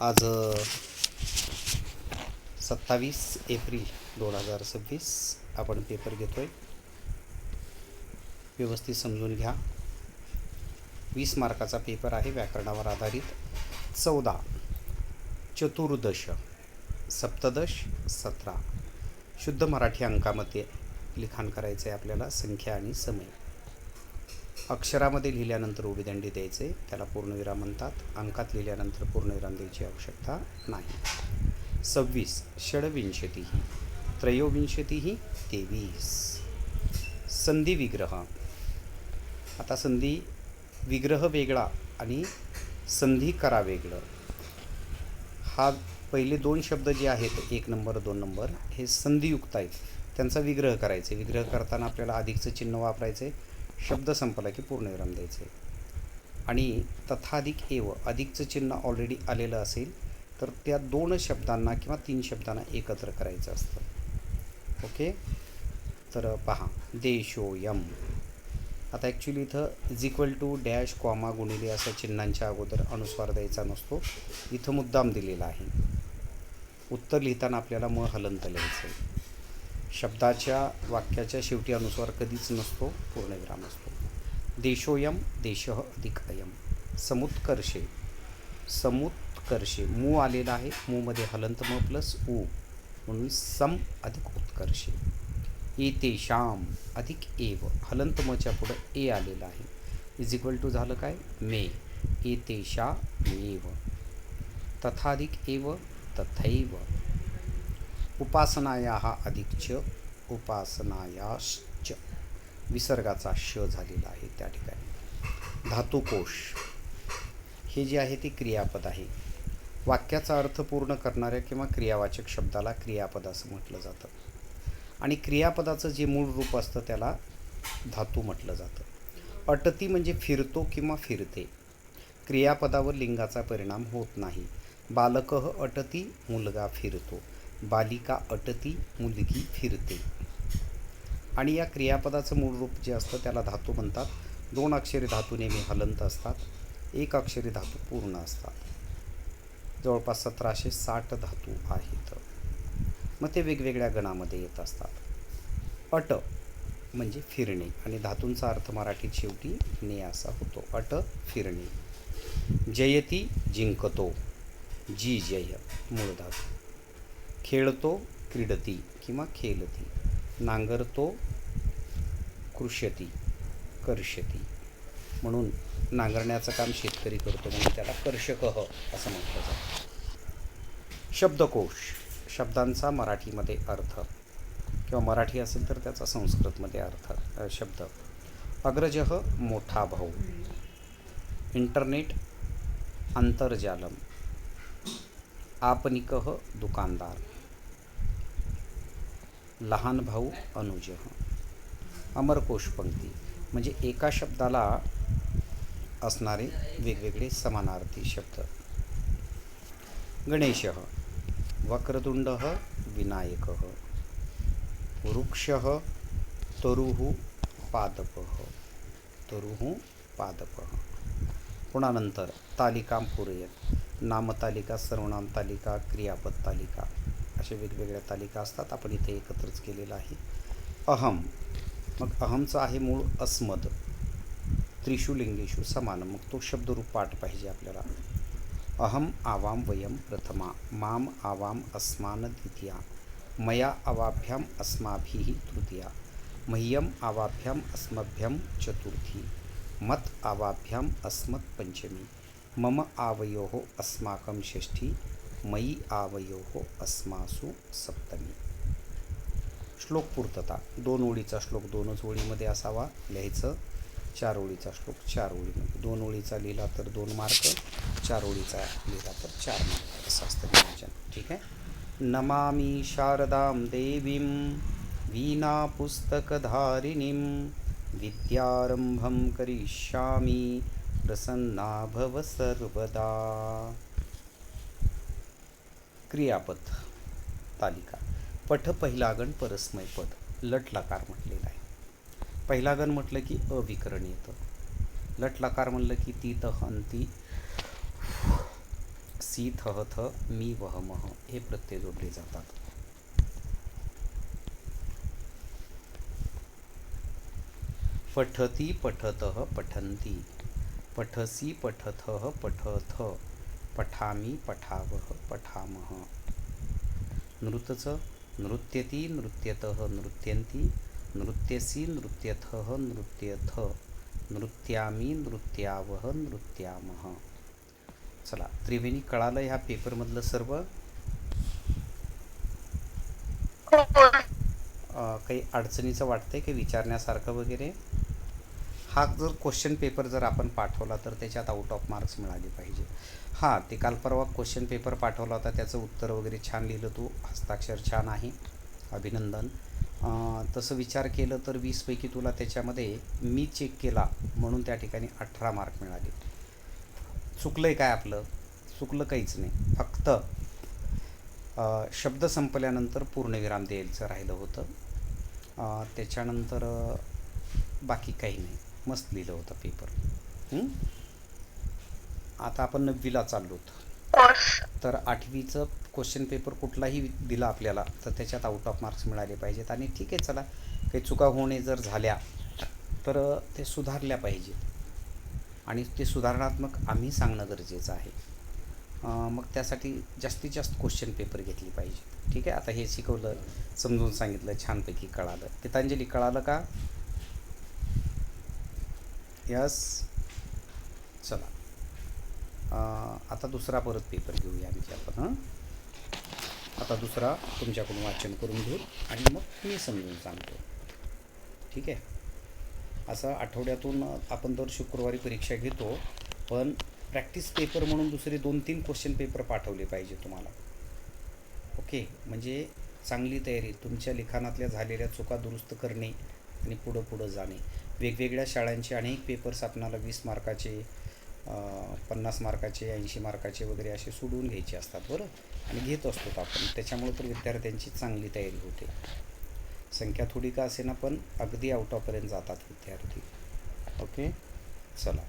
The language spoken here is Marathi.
आज 27 एप्रिल 2026 आपण पेपर घेतोय. व्यवस्थित समजून घ्या. 20 मार्काचा पेपर आहे. व्याकरणावर आधारित 14, चतुर्दश, सप्तदश, 17 शुद्ध मराठी अंकामध्ये लिखाण करायचं आहे आपल्याला. संख्या आणि समय अक्षरामध्ये लिहिल्यानंतर उभेदंडी द्यायचे, त्याला पूर्णविराम म्हणतात. अंकात लिहिल्यानंतर पूर्णविराम द्यायची आवश्यकता नाही. 26 षड्विंशतिः, त्रयोविंशतिः 23. संधी विग्रह. आता संधी विग्रह वेगळा आणि संधी करा वेगळं. हा पहिले दोन शब्द जे आहेत 1 नंबर 2 नंबर हे संधियुक्त आहेत, त्यांचा विग्रह करायचे. विग्रह करताना आपल्याला अधिकचं चिन्ह वापरायचे. शब्द संपला की पूर्णविराम द्यायचे. आणि तथाधिक एव अधिकचं चिन्ह ऑलरेडी आलेलं असेल तर त्या 2 शब्दांना किंवा 3 शब्दांना एकत्र करायचं असतं. ओके, तर पहा. देशोयम. आता ॲक्च्युली इथं is equal to dash comma गुणिले अशा चिन्हांच्या अगोदर अनुस्वार द्यायचा नसतो. इथं मुद्दाम दिलेला आहे. उत्तर लिहिताना आपल्याला हलंत लिहायचं आहे. शब्दाच्या वाक्याच्या शेवटी अनुस्वार कधीच नसतो, पूर्णविराम असतो. देशोयम, देशः अधिक अयम. समुत्कर्षे. समुत्कर्षे मू आलेला आहे. मूमध्ये हलंत म प्लस ऊ म्हणून सम अधिक उत्कर्षे. एतेषाम अधिक एव, हलंत मच्या पुढं ए आलेला आहे. इज इक्वल टू झालं काय, मे. एतेषामेव. तथाधिक एव, तथैव. उपासनायाः अधिक च, उपासनायाश्च. विसर्गाचा श झालेला आहे त्या ठिकाणी. धातुकोश. हे जे आहे ते क्रियापद आहे. वाक्याचा अर्थ पूर्ण करणाऱ्या किंवा क्रियावाचक शब्दाला क्रियापद असं म्हटलं जातं. आणि क्रियापदाचं जे मूळ रूप असतं त्याला धातू म्हटलं जातं. अटती म्हणजे फिरतो किंवा फिरते. क्रियापदावर लिंगाचा परिणाम होत नाही. बालकः अटती, मुलगा फिरतो. बालिका अटती, मुलगी फिरते. आणि या क्रियापदाचं मूळ रूप जे असतं त्याला धातू म्हणतात. 2 अक्षरी धातू नेहमी हलंत असतात. 1 अक्षरी धातू पूर्ण असतात. जवळपास 1760 धातू आहेत. मग ते वेगवेगळ्या गणामध्ये येत असतात. अट म्हणजे फिरणे आणि धातूंचा अर्थ मराठीत शेवटी ने असा होतो. अट फिरणे. जयती जिंकतो, जी जय मूळ धातू. खेळतो, क्रीडती किंवा खेलती. नांगरतो, कृष्यती, कर्षती. म्हणून नांगरण्याचं काम शेतकरी करतो म्हणून त्याला कर्षकः असं म्हटलं जातं. शब्दकोश. शब्दांचा मराठीमध्ये अर्थ किंवा मराठी असेल तर त्याचा संस्कृतमध्ये अर्थ. शब्द. अग्रजः मोठा भाऊ. इंटरनेट आंतरजालम. आपणिकः दुकानदार. लहान भाऊ अनुजः. अमरकोश पंक्ती म्हणजे एका शब्दाला असणारे वेगवेगळे समानार्थी शब्द. गणेशः. वक्रतुंडः विनायकः. वृक्षः तरुः पादपः. तरुः पादपः. पुन्हा नंतर तालिकां पूरयत. नामतालिका, सर्वनाम तालिका, क्रियापद तालिका अशा वेगवेगळ्या तालिका असतात. आपण इथे एकत्रच केलेलं आहे. अहम. मग अहमचा आहे मूळ अस्मद. त्रिषु लिंगेषु समान. मग तो शब्दरूप पाठ पाहिजे आपल्याला. अहम आवाम वयम प्रथमा. माम आवाम अस्मान द्वितीया. मया अवाभ्याम अस्माभिः तृतीया. मह्यम आवाभ्याम अस्मभ्यम चतुर्थी. मत आवाभ्याम अस्मत् पंचमी. मम आवयोः अस्माकं षष्ठी. मयि आवयोः अस्मासु सप्तमी. श्लोक पूर्तता. 2 ओळीचा श्लोक 2च ओळीमध्ये असावा लिहायचं. 4 ओळीचा श्लोक 4 ओळीमध्ये. 2 ओळीचा लिहिला तर 2 मार्क, 4 ओळीचा लिहिला तर 4 मार्क असं असतं नियोजन. ठीक आहे. नमामि शारदां देवीं वीणापुस्तकधारिणीं. विद्यारंभं करिष्यामि प्रसन्ना भव सर्वदा. क्रियापद तालिका. पठ पहिलागण परस्मय पद. लट लकार म्हटलेला आहे. पहिलागण म्हटलं की अविकरण येतं. लट लकार म्हणलं की ती, त, अंती सी थ थ मी वह मह हे प्रत्यय जोडले जातात. पठती पठतः पठन्ति, पठसी पठथः पठथ, पठामि पठावः पठामः. नृतचं नृत्यती नृत्यतः नृत्यन्ति, नृत्यसी नृत्यथः नृत्यथ, नृत्यामी नृत्यावः नृत्यामः. चला त्रिवेणी कळालं ह्या पेपरमधलं सर्व? काही अडचणीचं वाटतंय की विचारण्यासारखं वगैरे? हा जर क्वेश्चन पेपर जर आपण पाठवला तर त्याच्यात आउट ऑफ मार्क्स मिळाले पाहिजे. हां, ते काल परवा क्वेश्चन पेपर पाठवला होता, त्याचं उत्तर वगैरे छान लिहिलं तू, हस्ताक्षर छान आहे, अभिनंदन. तसं विचार केलं तर 20पैकी तुला त्याच्यामध्ये मी चेक केला म्हणून त्या ठिकाणी 18 मार्क मिळाले. चुकलं आहे काय आपलं? चुकलं काहीच नाही, फक्त शब्द संपल्यानंतर पूर्णविराम द्यायचं राहिलं होतं. त्याच्यानंतर बाकी काही नाही, मस्त लिहिलं होतं पेपर. आता आपण 9वीला चाललो तर 8वीचं क्वेश्चन पेपर कुठलाही दिला आपल्याला तर त्याच्यात आउट ऑफ मार्क्स मिळाले पाहिजेत. आणि ठीक आहे, चला काही चुका होणे जर झाल्या तर ते सुधारल्या पाहिजे आणि ते सुधारणात्मक आम्ही सांगणं गरजेचं आहे. मग त्यासाठी जास्तीत जास्त क्वेश्चन पेपर घेतली पाहिजे. ठीक आहे, आता हे शिकवलं, समजून सांगितलं, छानपैकी कळालं. गीतांजली कळालं का? यस. चला आता दुसरा परत पेपर घेऊया आणखी आपण. आता दुसरा तुमच्याकडून वाचन करून घेऊ आणि मग मी समजून सांगतो. ठीक आहे, असं आठवड्यातून आपण दर शुक्रवारी परीक्षा घेतो, पण प्रॅक्टिस पेपर म्हणून दुसरे 2-3 क्वेश्चन पेपर पाठवले पाहिजे तुम्हाला. ओके, म्हणजे चांगली तयारी, तुमच्या लिखाणातल्या झालेल्या चुका दुरुस्त करणे आणि पुढं जाणे. वेगवेगळ्या शाळांचे अनेक पेपर्स आपणाला 20 मार्काचे, 50 मार्काचे, 80 मार्काचे वगैरे असे सोडवून घ्यायचे असतात बरं, आणि घेत असतो आपण. त्याच्यामुळे तर विद्यार्थ्यांची चांगली तयारी होते. संख्या थोडी का असेना पण अगदी आउट ऑफपर्यंत जातात विद्यार्थी. ओके, चला.